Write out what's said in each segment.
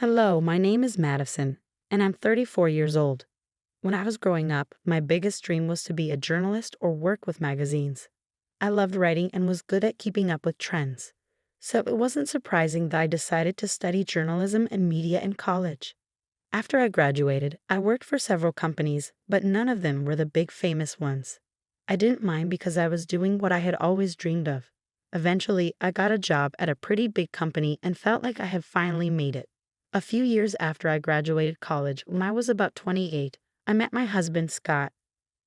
Hello, my name is Madison, and I'm 34 years old. When I was growing up, my biggest dream was to be a journalist or work with magazines. I loved writing and was good at keeping up with trends. So it wasn't surprising that I decided to study journalism and media in college. After I graduated, I worked for several companies, but none of them were the big famous ones. I didn't mind because I was doing what I had always dreamed of. Eventually, I got a job at a pretty big company and felt like I had finally made it. A few years after I graduated college, when I was about 28, I met my husband, Scott.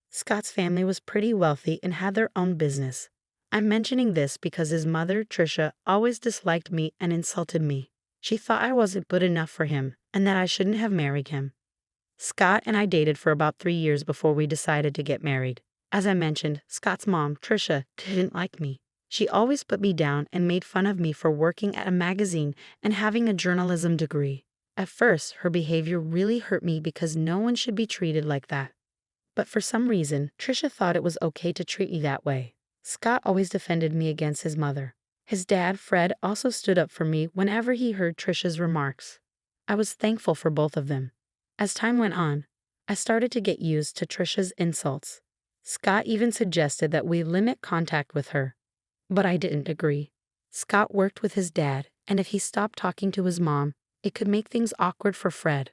Scott's family was pretty wealthy and had their own business. I'm mentioning this because his mother, Tricia, always disliked me and insulted me. She thought I wasn't good enough for him and that I shouldn't have married him. Scott and I dated for about 3 years before we decided to get married. As I mentioned, Scott's mom, Tricia, didn't like me. She always put me down and made fun of me for working at a magazine and having a journalism degree. At first, her behavior really hurt me because no one should be treated like that. But for some reason, Tricia thought it was okay to treat me that way. Scott always defended me against his mother. His dad, Fred, also stood up for me whenever he heard Tricia's remarks. I was thankful for both of them. As time went on, I started to get used to Tricia's insults. Scott even suggested that we limit contact with her. But I didn't agree. Scott worked with his dad, and if he stopped talking to his mom, it could make things awkward for Fred.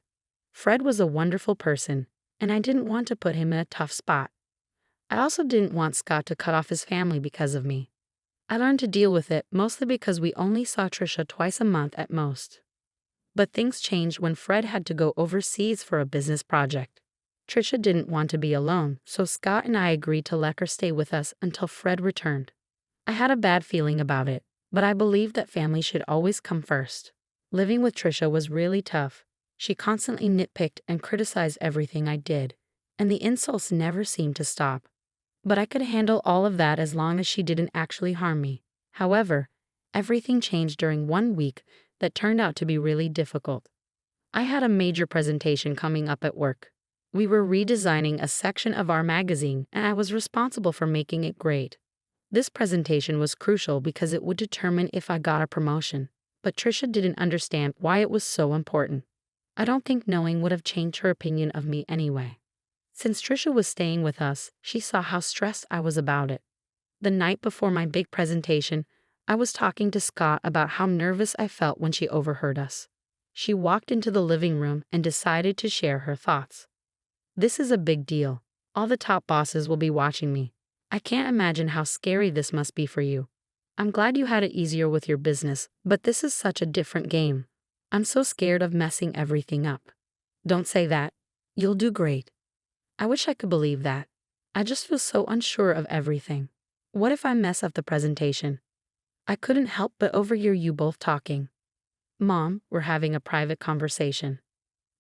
Fred was a wonderful person, and I didn't want to put him in a tough spot. I also didn't want Scott to cut off his family because of me. I learned to deal with it mostly because we only saw Tricia twice a month at most. But things changed when Fred had to go overseas for a business project. Tricia didn't want to be alone, so Scott and I agreed to let her stay with us until Fred returned. I had a bad feeling about it, but I believed that family should always come first. Living with Tricia was really tough. She constantly nitpicked and criticized everything I did, and the insults never seemed to stop. But I could handle all of that as long as she didn't actually harm me. However, everything changed during one week that turned out to be really difficult. I had a major presentation coming up at work. We were redesigning a section of our magazine, and I was responsible for making it great. This presentation was crucial because it would determine if I got a promotion, but Tricia didn't understand why it was so important. I don't think knowing would have changed her opinion of me anyway. Since Tricia was staying with us, she saw how stressed I was about it. The night before my big presentation, I was talking to Scott about how nervous I felt when she overheard us. She walked into the living room and decided to share her thoughts. "This is a big deal. All the top bosses will be watching me. I can't imagine how scary this must be for you. I'm glad you had it easier with your business, but this is such a different game. I'm so scared of messing everything up." "Don't say that. You'll do great." I wish I could believe that. I just feel so unsure of everything. What if I mess up the presentation? I couldn't help but overhear you both talking. "Mom, we're having a private conversation."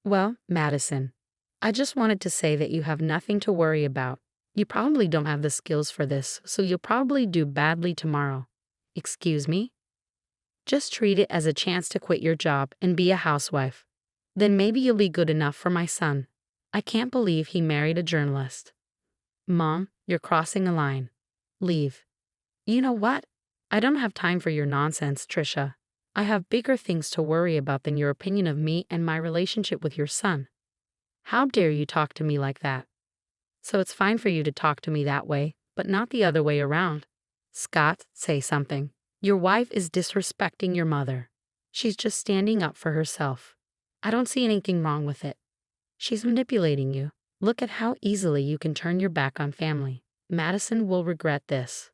"Well, Madison, I just wanted to say that you have nothing to worry about. You probably don't have the skills for this, so you'll probably do badly tomorrow." "Excuse me?" "Just treat it as a chance to quit your job and be a housewife. Then maybe you'll be good enough for my son. I can't believe he married a journalist." "Mom, you're crossing a line. Leave." "You know what? I don't have time for your nonsense, Tricia. I have bigger things to worry about than your opinion of me and my relationship with your son." "How dare you talk to me like that?" "So it's fine for you to talk to me that way, but not the other way around." "Scott, say something. Your wife is disrespecting your mother. She's just standing up for herself. I don't see anything wrong with it. She's manipulating you. Look at how easily you can turn your back on family. Madison will regret this."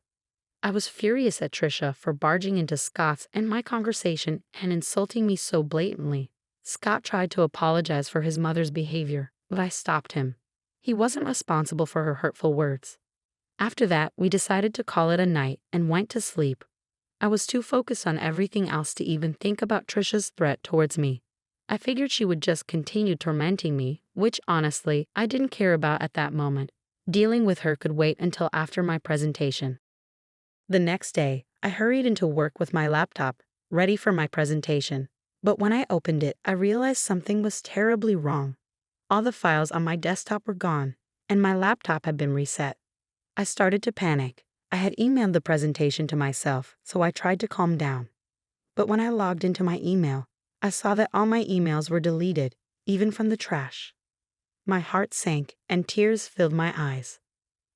I was furious at Tricia for barging into Scott's and my conversation and insulting me so blatantly. Scott tried to apologize for his mother's behavior, but I stopped him. He wasn't responsible for her hurtful words. After that, we decided to call it a night and went to sleep. I was too focused on everything else to even think about Tricia's threat towards me. I figured she would just continue tormenting me, which honestly, I didn't care about at that moment. Dealing with her could wait until after my presentation. The next day, I hurried into work with my laptop, ready for my presentation. But when I opened it, I realized something was terribly wrong. All the files on my desktop were gone, and my laptop had been reset. I started to panic. I had emailed the presentation to myself, so I tried to calm down. But when I logged into my email, I saw that all my emails were deleted, even from the trash. My heart sank and tears filled my eyes.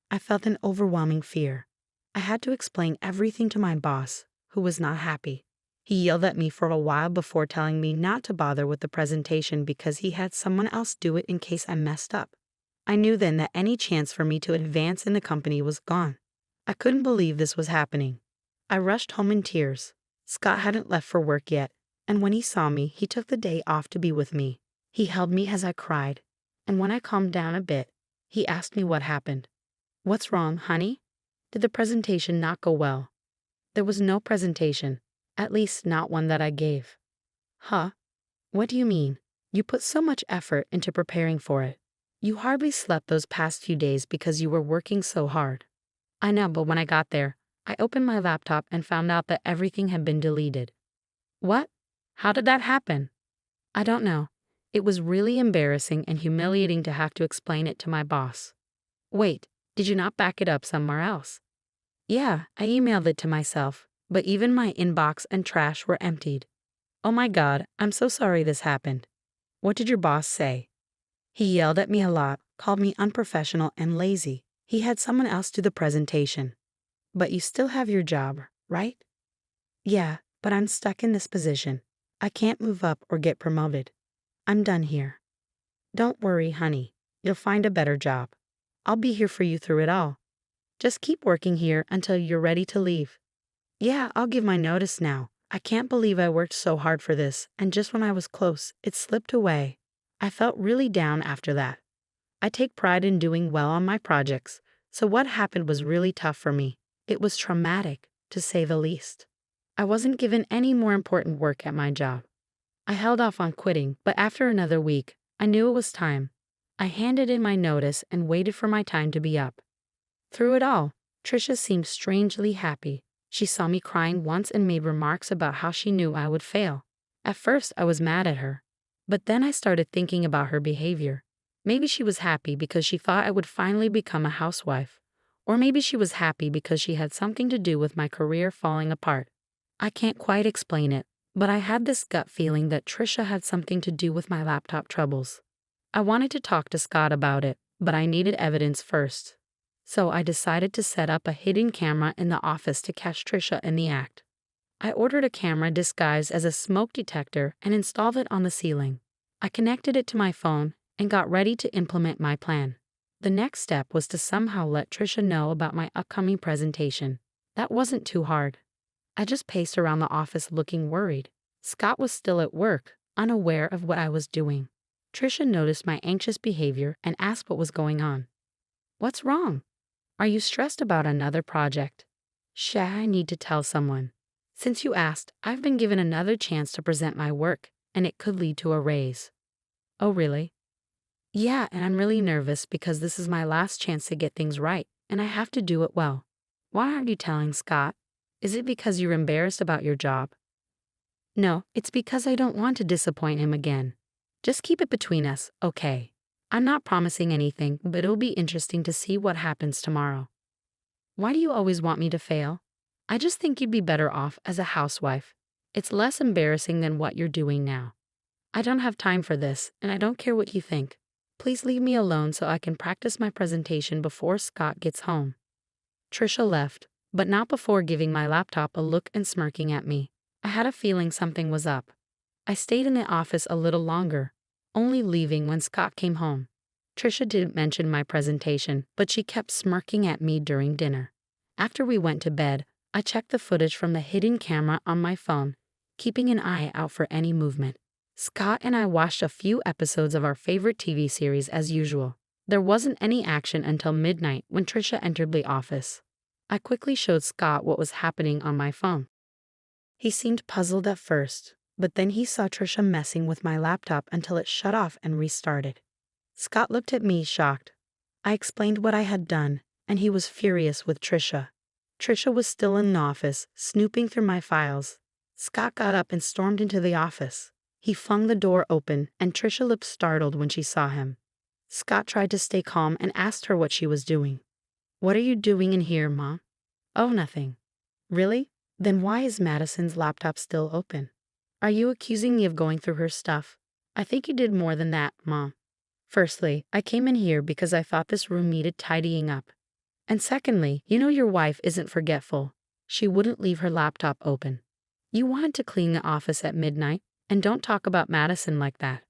I felt an overwhelming fear. I had to explain everything to my boss, who was not happy. He yelled at me for a while before telling me not to bother with the presentation because he had someone else do it in case I messed up. I knew then that any chance for me to advance in the company was gone. I couldn't believe this was happening. I rushed home in tears. Scott hadn't left for work yet, and when he saw me, he took the day off to be with me. He held me as I cried, and when I calmed down a bit, he asked me what happened. "What's wrong, honey? Did the presentation not go well?" "There was no presentation, at least not one that I gave." "Huh? What do you mean? You put so much effort into preparing for it. You hardly slept those past few days because you were working so hard." "I know, but when I got there, I opened my laptop and found out that everything had been deleted." "What? How did that happen?" "I don't know. It was really embarrassing and humiliating to have to explain it to my boss." "Wait, did you not back it up somewhere else?" "Yeah, I emailed it to myself, but even my inbox and trash were emptied." "Oh my God, I'm so sorry this happened." "What did your boss say?" "He yelled at me a lot, called me unprofessional and lazy. He had someone else do the presentation." "But you still have your job, right?" "Yeah, but I'm stuck in this position. I can't move up or get promoted. I'm done here." "Don't worry, honey. You'll find a better job. I'll be here for you through it all. Just keep working here until you're ready to leave." "Yeah, I'll give my notice now. I can't believe I worked so hard for this, and just when I was close, it slipped away." I felt really down after that. I take pride in doing well on my projects, so what happened was really tough for me. It was traumatic, to say the least. I wasn't given any more important work at my job. I held off on quitting, but after another week, I knew it was time. I handed in my notice and waited for my time to be up. Through it all, Trisha seemed strangely happy. She saw me crying once and made remarks about how she knew I would fail. At first, I was mad at her, but then I started thinking about her behavior. Maybe she was happy because she thought I would finally become a housewife. Or maybe she was happy because she had something to do with my career falling apart. I can't quite explain it, but I had this gut feeling that Trisha had something to do with my laptop troubles. I wanted to talk to Scott about it, but I needed evidence first. So I decided to set up a hidden camera in the office to catch Trisha in the act. I ordered a camera disguised as a smoke detector and installed it on the ceiling. I connected it to my phone and got ready to implement my plan. The next step was to somehow let Trisha know about my upcoming presentation. That wasn't too hard. I just paced around the office looking worried. Scott was still at work, unaware of what I was doing. Trisha noticed my anxious behavior and asked what was going on. "What's wrong? Are you stressed about another project?" I need to tell someone. Since you asked, I've been given another chance to present my work, and it could lead to a raise." "Oh, really?" "Yeah, and I'm really nervous because this is my last chance to get things right, and I have to do it well." "Why aren't you telling Scott? Is it because you're embarrassed about your job?" "No, it's because I don't want to disappoint him again. Just keep it between us, okay? I'm not promising anything, but it'll be interesting to see what happens tomorrow." "Why do you always want me to fail?" "I just think you'd be better off as a housewife. It's less embarrassing than what you're doing now." "I don't have time for this, and I don't care what you think. Please leave me alone so I can practice my presentation before Scott gets home." Trisha left, but not before giving my laptop a look and smirking at me. I had a feeling something was up. I stayed in the office a little longer, only leaving when Scott came home. Trisha didn't mention my presentation, but she kept smirking at me during dinner. After we went to bed, I checked the footage from the hidden camera on my phone, keeping an eye out for any movement. Scott and I watched a few episodes of our favorite TV series as usual. There wasn't any action until midnight when Trisha entered the office. I quickly showed Scott what was happening on my phone. He seemed puzzled at first, but then he saw Trisha messing with my laptop until it shut off and restarted. Scott looked at me shocked. I explained what I had done, and he was furious with Trisha. Trisha was still in the office, snooping through my files. Scott got up and stormed into the office. He flung the door open, and Trisha looked startled when she saw him. Scott tried to stay calm and asked her what she was doing. "What are you doing in here, Mom?" "Oh, nothing." "Really? Then why is Madison's laptop still open?" Are you accusing me of going through her stuff? I think you did more than that, Mom. Firstly, I came in here because I thought this room needed tidying up. And secondly, you know your wife isn't forgetful. She wouldn't leave her laptop open. You wanted to clean the office at midnight, and don't talk about Madison like that.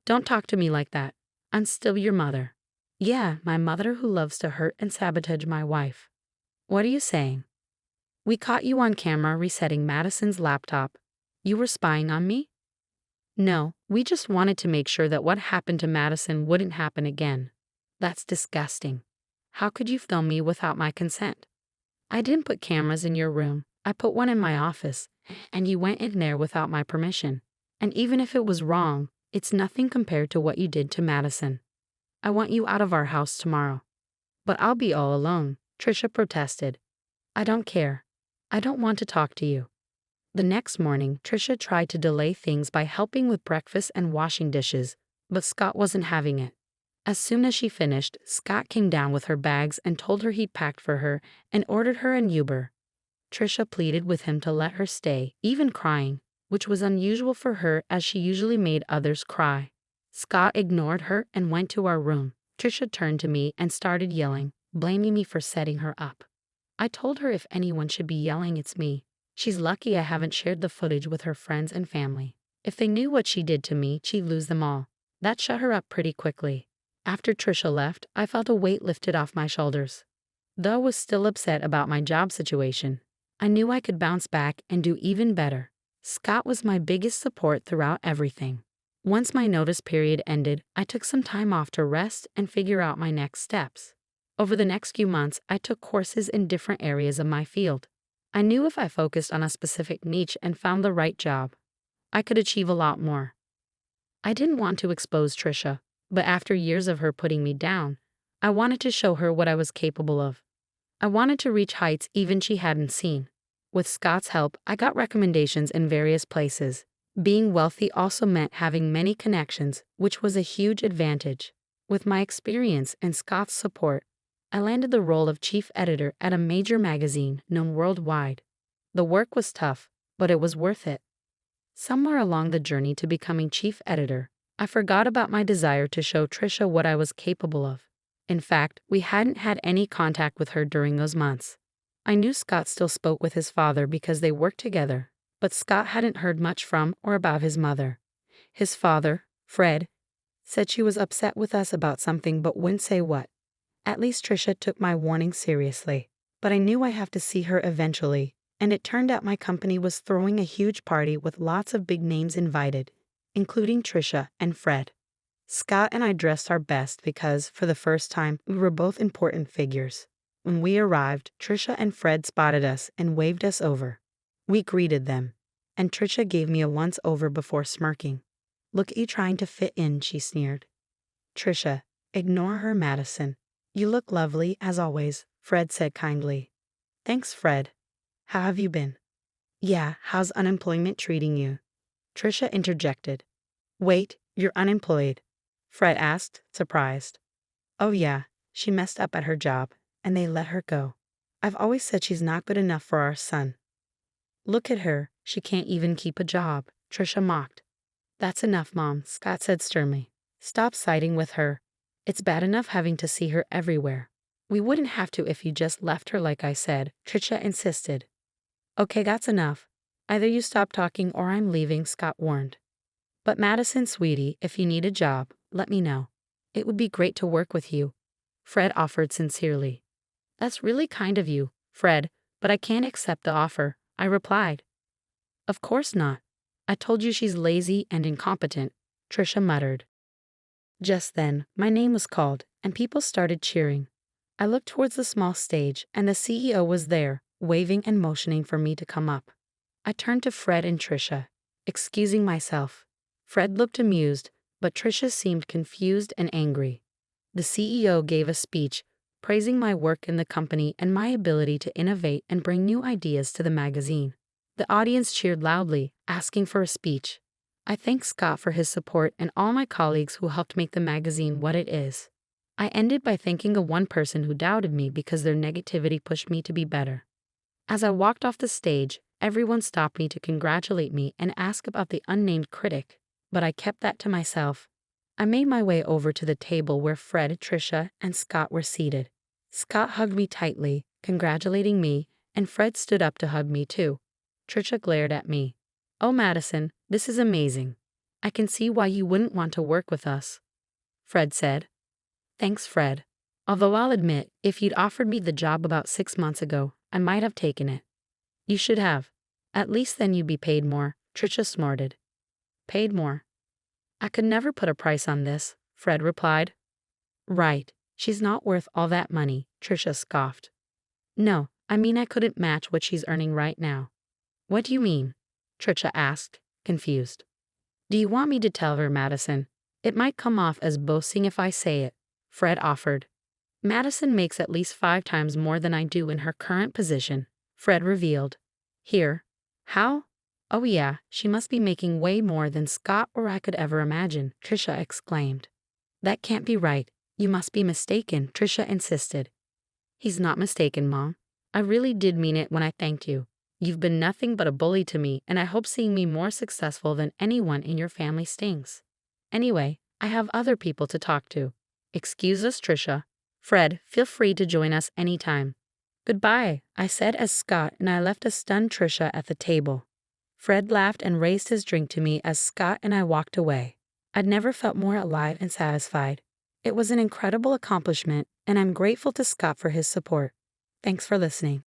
Don't talk to me like that. I'm still your mother. Yeah, my mother who loves to hurt and sabotage my wife. What are you saying? We caught you on camera resetting Madison's laptop. You were spying on me? No, we just wanted to make sure that what happened to Madison wouldn't happen again. That's disgusting. How could you film me without my consent? I didn't put cameras in your room. I put one in my office, and you went in there without my permission. And even if it was wrong, it's nothing compared to what you did to Madison. I want you out of our house tomorrow. But I'll be all alone, Trisha protested. I don't care. I don't want to talk to you. The next morning, Trisha tried to delay things by helping with breakfast and washing dishes, but Scott wasn't having it. As soon as she finished, Scott came down with her bags and told her he'd packed for her and ordered her an Uber. Trisha pleaded with him to let her stay, even crying, which was unusual for her as she usually made others cry. Scott ignored her and went to our room. Trisha turned to me and started yelling, blaming me for setting her up. I told her if anyone should be yelling, it's me. She's lucky I haven't shared the footage with her friends and family. If they knew what she did to me, she'd lose them all. That shut her up pretty quickly. After Trisha left, I felt a weight lifted off my shoulders. Though I was still upset about my job situation, I knew I could bounce back and do even better. Scott was my biggest support throughout everything. Once my notice period ended, I took some time off to rest and figure out my next steps. Over the next few months, I took courses in different areas of my field. I knew if I focused on a specific niche and found the right job, I could achieve a lot more. I didn't want to expose Trisha, but after years of her putting me down, I wanted to show her what I was capable of. I wanted to reach heights even she hadn't seen. With Scott's help, I got recommendations in various places. Being wealthy also meant having many connections, which was a huge advantage. With my experience and Scott's support, I landed the role of chief editor at a major magazine known worldwide. The work was tough, but it was worth it. Somewhere along the journey to becoming chief editor, I forgot about my desire to show Trisha what I was capable of. In fact, we hadn't had any contact with her during those months. I knew Scott still spoke with his father because they worked together, but Scott hadn't heard much from or about his mother. His father, Fred, said she was upset with us about something but wouldn't say what. At least Trisha took my warning seriously. But I knew I have to see her eventually, and it turned out my company was throwing a huge party with lots of big names invited, including Trisha and Fred. Scott and I dressed our best because, for the first time, we were both important figures. When we arrived, Trisha and Fred spotted us and waved us over. We greeted them, and Trisha gave me a once-over before smirking. Look at you trying to fit in, she sneered. Trisha, ignore her, Madison. You look lovely, as always, Fred said kindly. Thanks, Fred. How have you been? Yeah, how's unemployment treating you? Trisha interjected. Wait, you're unemployed? Fred asked, surprised. Oh yeah, she messed up at her job, and they let her go. I've always said she's not good enough for our son. Look at her, she can't even keep a job, Trisha mocked. That's enough, Mom, Scott said sternly. Stop siding with her. It's bad enough having to see her everywhere. We wouldn't have to if you just left her like I said, Trisha insisted. Okay, that's enough. Either you stop talking or I'm leaving, Scott warned. But Madison, sweetie, if you need a job, let me know. It would be great to work with you, Fred offered sincerely. That's really kind of you, Fred, but I can't accept the offer, I replied. Of course not. I told you she's lazy and incompetent, Trisha muttered. Just then, my name was called, and people started cheering. I looked towards the small stage, and the CEO was there, waving and motioning for me to come up. I turned to Fred and Trisha, excusing myself. Fred looked amused, but Trisha seemed confused and angry. The CEO gave a speech, praising my work in the company and my ability to innovate and bring new ideas to the magazine. The audience cheered loudly, asking for a speech. I thanked Scott for his support and all my colleagues who helped make the magazine what it is. I ended by thanking a one person who doubted me because their negativity pushed me to be better. As I walked off the stage, Everyone stopped me to congratulate me and ask about the unnamed critic, but I kept that to myself. I made my way over to the table where Fred, Trisha, and Scott were seated. Scott hugged me tightly, congratulating me, and Fred stood up to hug me too. Trisha glared at me. "Oh, Madison, this is amazing. I can see why you wouldn't want to work with us," Fred said. "Thanks, Fred. Although I'll admit, if you'd offered me the job about 6 months ago, I might have taken it." "You should have. At least then you'd be paid more," Trisha snorted. "Paid more? I could never put a price on this," Fred replied. "Right. She's not worth all that money," Trisha scoffed. "No, I mean I couldn't match what she's earning right now." "What do you mean?" Trisha asked, confused. "Do you want me to tell her, Madison? It might come off as boasting if I say it," Fred offered. "Madison makes at least 5 times more than I do in her current position," Fred revealed. "Here? How? Oh yeah, she must be making way more than Scott or I could ever imagine," Trisha exclaimed. "That can't be right. You must be mistaken," Trisha insisted. "He's not mistaken, Mom. I really did mean it when I thanked you. You've been nothing but a bully to me, and I hope seeing me more successful than anyone in your family stings. Anyway, I have other people to talk to. Excuse us, Trisha. Fred, feel free to join us anytime." "Goodbye," I said as Scott and I left a stunned Trisha at the table. Fred laughed and raised his drink to me as Scott and I walked away. I'd never felt more alive and satisfied. It was an incredible accomplishment, and I'm grateful to Scott for his support. Thanks for listening.